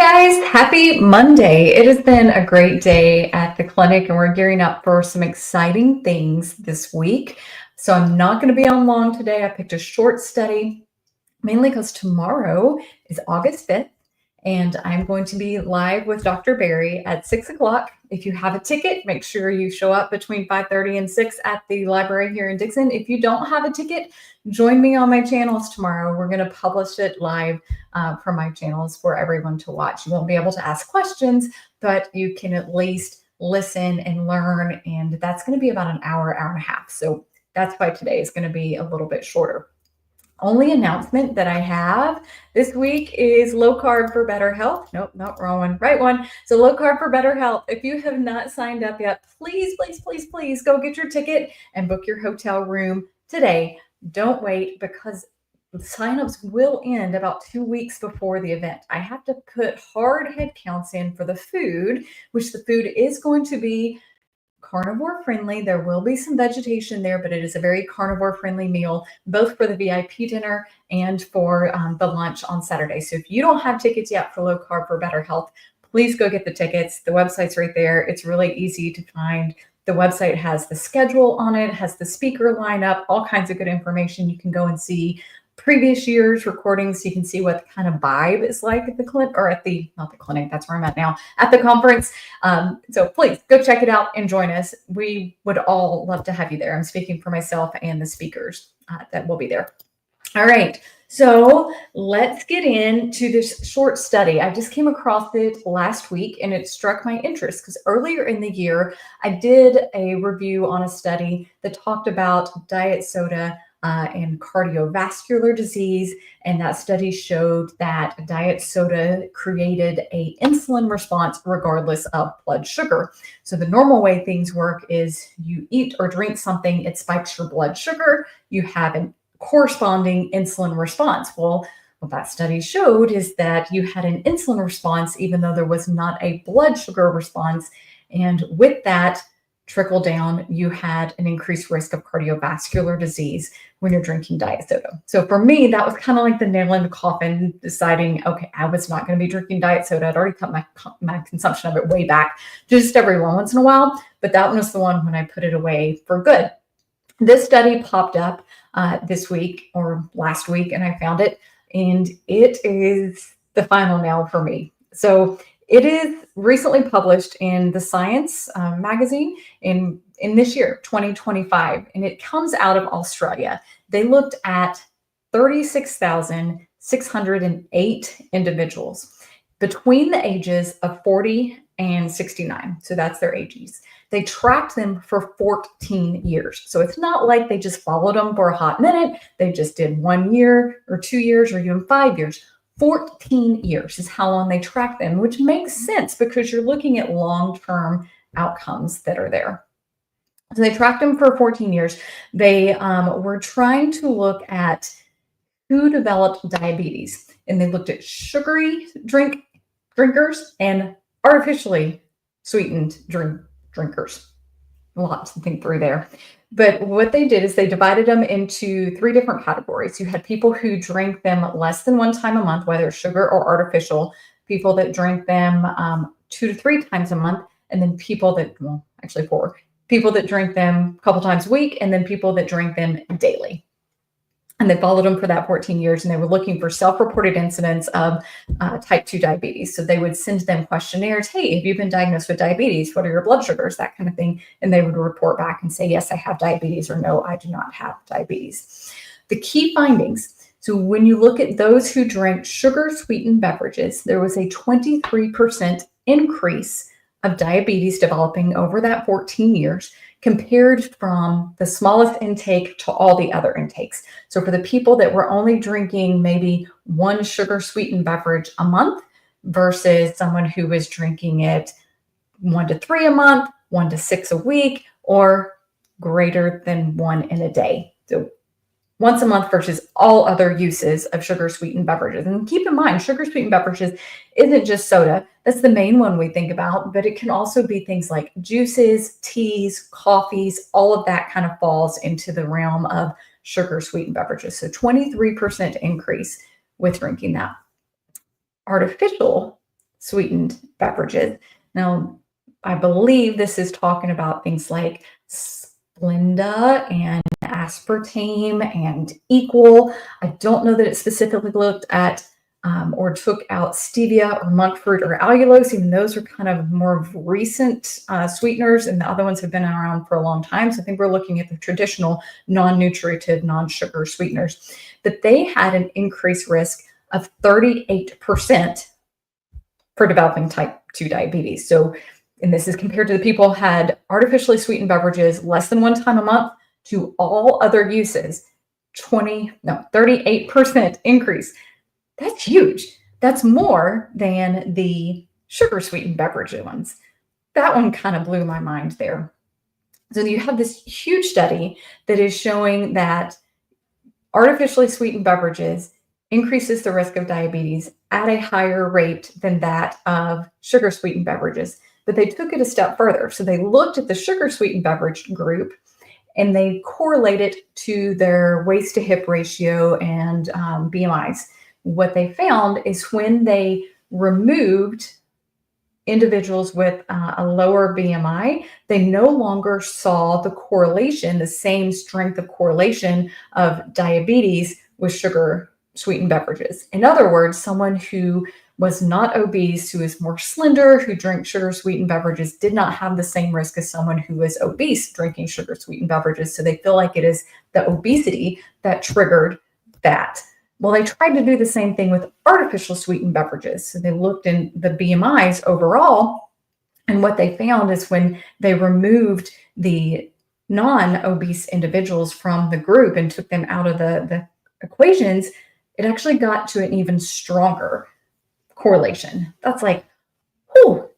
guys, happy Monday. It has been a great day at the clinic and we're gearing up for some exciting things this week. So I'm not going to be on long today. I picked a short study mainly because tomorrow is August 5th and I'm going to be live with Dr. Barry at 6 o'clock. If you have a ticket, make sure you show up between 5:30 and 6 at the library here in Dixon. If you don't have a ticket, join me on my channels tomorrow. We're going to publish it live from my channels for everyone to watch. You won't be able to ask questions, but you can at least listen and learn. And that's going to be about an hour, hour and a half. So that's why today is going to be a little bit shorter. Only announcement that I have this week is low carb for better health. Nope, not wrong one, right one. So low carb for better health. If you have not signed up yet, please, please, please, please go get your ticket and book your hotel room today. Don't wait because signups will end about 2 weeks before the event. I have to put hard head counts in for the food, which the food is going to be carnivore friendly. There will be some vegetation there, but it is a very carnivore friendly meal, both for the VIP dinner and for the lunch on Saturday. So if you don't have tickets yet for low carb for better health, please go get the tickets. The website's right there. It's really easy to find. The website has the schedule on it, has the speaker lineup, all kinds of good information. You can go and see previous year's recordings so you can see what the kind of vibe is like at the clinic, or at the, not the clinic, that's where I'm at now, at the conference. So please go check it out and join us. We would all love to have you there. I'm speaking for myself and the speakers that will be there. All right, so let's get into this short study. I just came across it last week and it struck my interest because earlier in the year, I did a review on a study that talked about diet soda and cardiovascular disease. And that study showed that diet soda created an insulin response regardless of blood sugar. So the normal way things work is you eat or drink something, it spikes your blood sugar, you have a corresponding insulin response. Well, what that study showed is that you had an insulin response even though there was not a blood sugar response. And with that, trickle down, you had an increased risk of cardiovascular disease when you're drinking diet soda. So for me, that was kind of like the nail in the coffin, deciding, okay, I was not going to be drinking diet soda. I'd already cut my consumption of it way back, just every once in a while. But that one was the one when I put it away for good. This study popped up this week or last week, and I found it, and it is the final nail for me. So it is recently published in the Science magazine in this year, 2025, and it comes out of Australia. They looked at 36,608 individuals between the ages of 40 and 69. So that's their ages. They tracked them for 14 years. So it's not like they just followed them for a hot minute. They just did 1 year or 2 years or even 5 years. 14 years is how long they track them, which makes sense because you're looking at long-term outcomes that are there. So they tracked them for 14 years. They were trying to look at who developed diabetes, and they looked at sugary drinkers and artificially sweetened drinkers. A lot to think through there. But what they did is they divided them into 3 different categories. You had people who drank them less than 1 time a month, whether sugar or artificial, people that drank them 2 to 3 times a month, and then people that, well, actually 4, people that drank them a couple times a week, and then people that drank them daily. And they followed them for that 14 years, and they were looking for self-reported incidents of type 2 diabetes. So they would send them questionnaires. Hey, have you been diagnosed with diabetes? What are your blood sugars? That kind of thing. And they would report back and say, yes, I have diabetes, or no, I do not have diabetes. The key findings. So when you look at those who drank sugar-sweetened beverages, there was a 23% increase of diabetes developing over that 14 years, compared from the smallest intake to all the other intakes. So for the people that were only drinking maybe 1 sugar-sweetened beverage a month versus someone who was drinking it 1 to 3 a month, 1 to 6 a week, or greater than 1 in a day. So once a month versus all other uses of sugar-sweetened beverages. And keep in mind, sugar-sweetened beverages isn't just soda. That's the main one we think about, but it can also be things like juices, teas, coffees, all of that kind of falls into the realm of sugar-sweetened beverages. So 23% increase with drinking that. Artificial sweetened beverages. Now, I believe this is talking about things like Splenda and aspartame and equal. I don't know that it specifically looked at or took out stevia or monk fruit or allulose. Even those are kind of more of recent sweeteners, and the other ones have been around for a long time. So I think we're looking at the traditional non-nutritive, non-sugar sweeteners. But they had an increased risk of 38% for developing type 2 diabetes. So, and this is compared to the people who had artificially sweetened beverages less than one time a month to all other uses, 38% increase. That's huge. That's more than the sugar sweetened beverage ones. That one kind of blew my mind there. So you have this huge study that is showing that artificially sweetened beverages increases the risk of diabetes at a higher rate than that of sugar sweetened beverages. But they took it a step further. So they looked at the sugar sweetened beverage group and they correlated to their waist to hip ratio and BMIs. What they found is when they removed individuals with a lower BMI, they no longer saw the correlation, the same strength of correlation of diabetes with sugar sweetened beverages. In other words, someone who was not obese, who is more slender, who drank sugar sweetened beverages, did not have the same risk as someone who is obese drinking sugar sweetened beverages. So they feel like it is the obesity that triggered that. Well, they tried to do the same thing with artificial sweetened beverages. So they looked in the BMIs overall, and what they found is when they removed the non-obese individuals from the group and took them out of the equations, it actually got to an even stronger correlation. That's like, whew,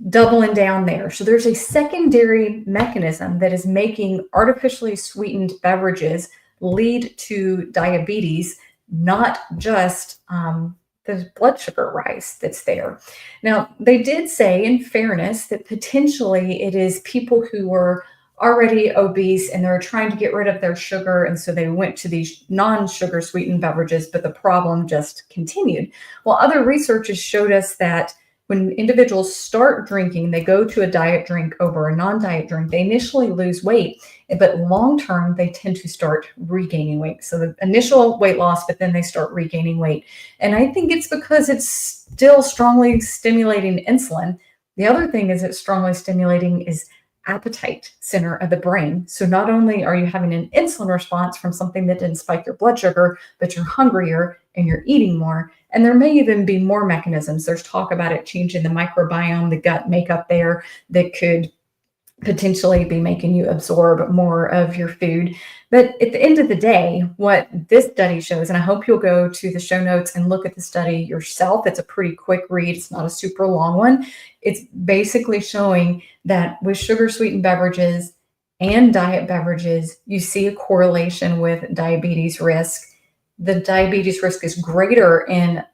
doubling down there. So there's a secondary mechanism that is making artificially sweetened beverages lead to diabetes, not just the blood sugar rise that's there. Now, they did say, in fairness, that potentially it is people who were already obese and they're trying to get rid of their sugar, and so they went to these non-sugar sweetened beverages, but the problem just continued. Well, other research has showed us that when individuals start drinking, they go to a diet drink over a non-diet drink, they initially lose weight, but long-term, they tend to start regaining weight. So the initial weight loss, but then they start regaining weight. And I think it's because it's still strongly stimulating insulin. The other thing is it's strongly stimulating is appetite center of the brain. So not only are you having an insulin response from something that didn't spike your blood sugar, but you're hungrier and you're eating more. And there may even be more mechanisms. There's talk about it changing the microbiome, the gut makeup there, that could potentially be making you absorb more of your food. But at the end of the day, what this study shows, and I hope you'll go to the show notes and look at the study yourself. It's a pretty quick read. It's not a super long one. It's basically showing that with sugar sweetened beverages and diet beverages, you see a correlation with diabetes risk. The diabetes risk is greater in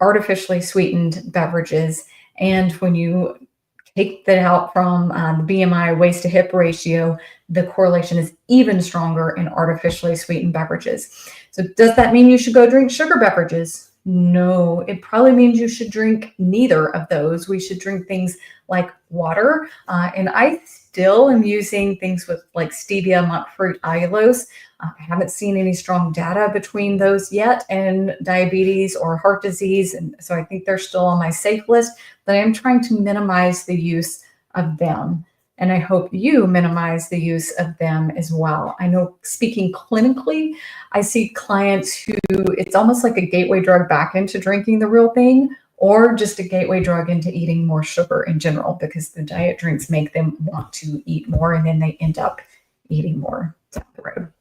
artificially sweetened beverages. And when you take that out from the BMI waist to hip ratio, the correlation is even stronger in artificially sweetened beverages. So does that mean you should go drink sugar beverages? No, it probably means you should drink neither of those. We should drink things like water. And I still am using things with like stevia, monk fruit, allulose. I haven't seen any strong data between those yet and diabetes or heart disease. And so I think they're still on my safe list, but I am trying to minimize the use of them. And I hope you minimize the use of them as well. I know, speaking clinically, I see clients who it's almost like a gateway drug back into drinking the real thing, or just a gateway drug into eating more sugar in general, because the diet drinks make them want to eat more, and then they end up eating more down the road.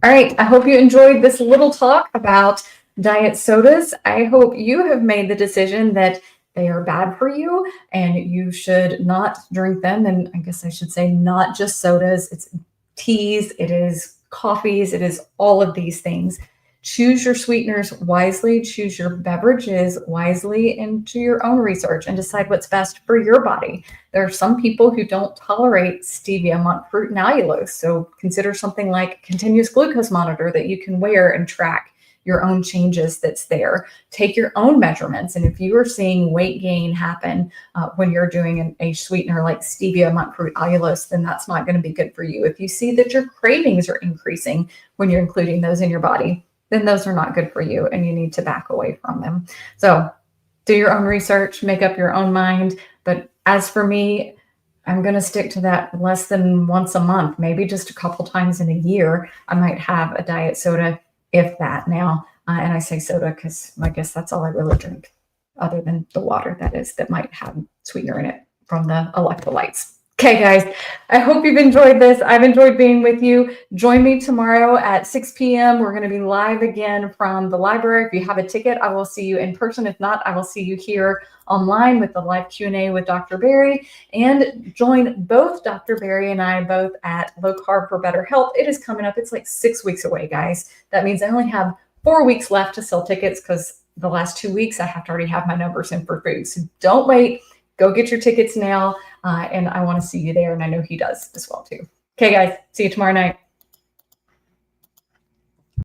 All right, I hope you enjoyed this little talk about diet sodas. I hope you have made the decision that they are bad for you and you should not drink them. And I guess I should say not just sodas, it's teas, it is coffees, it is all of these things. Choose your sweeteners wisely, choose your beverages wisely, and do your own research and decide what's best for your body. There are some people who don't tolerate stevia, monk fruit, and allulose. So consider something like a continuous glucose monitor that you can wear and track your own changes that's there. Take your own measurements. And if you are seeing weight gain happen when you're doing a sweetener like stevia, monk fruit, allulose, then that's not going to be good for you. If you see that your cravings are increasing when you're including those in your body, then those are not good for you and you need to back away from them. So do your own research, make up your own mind. But as for me, I'm going to stick to that less than once a month, maybe just a couple times in a year. I might have a diet soda, if that now. And I say soda because I guess that's all I really drink, other than the water that might have sweetener in it from the electrolytes. Okay, guys, I hope you've enjoyed this. I've enjoyed being with you. Join me tomorrow at 6 p.m. We're going to be live again from the library. If you have a ticket, I will see you in person. If not, I will see you here online with the live Q&A with Dr. Berry. And join both Dr. Berry and I both at Low Carb for Better Health. It is coming up. It's like 6 weeks away, guys. That means I only have 4 weeks left to sell tickets because the last 2 weeks I have to already have my numbers in for food. So don't wait. Go get your tickets now. And I want to see you there. And I know he does as well, too. Okay, guys. See you tomorrow night.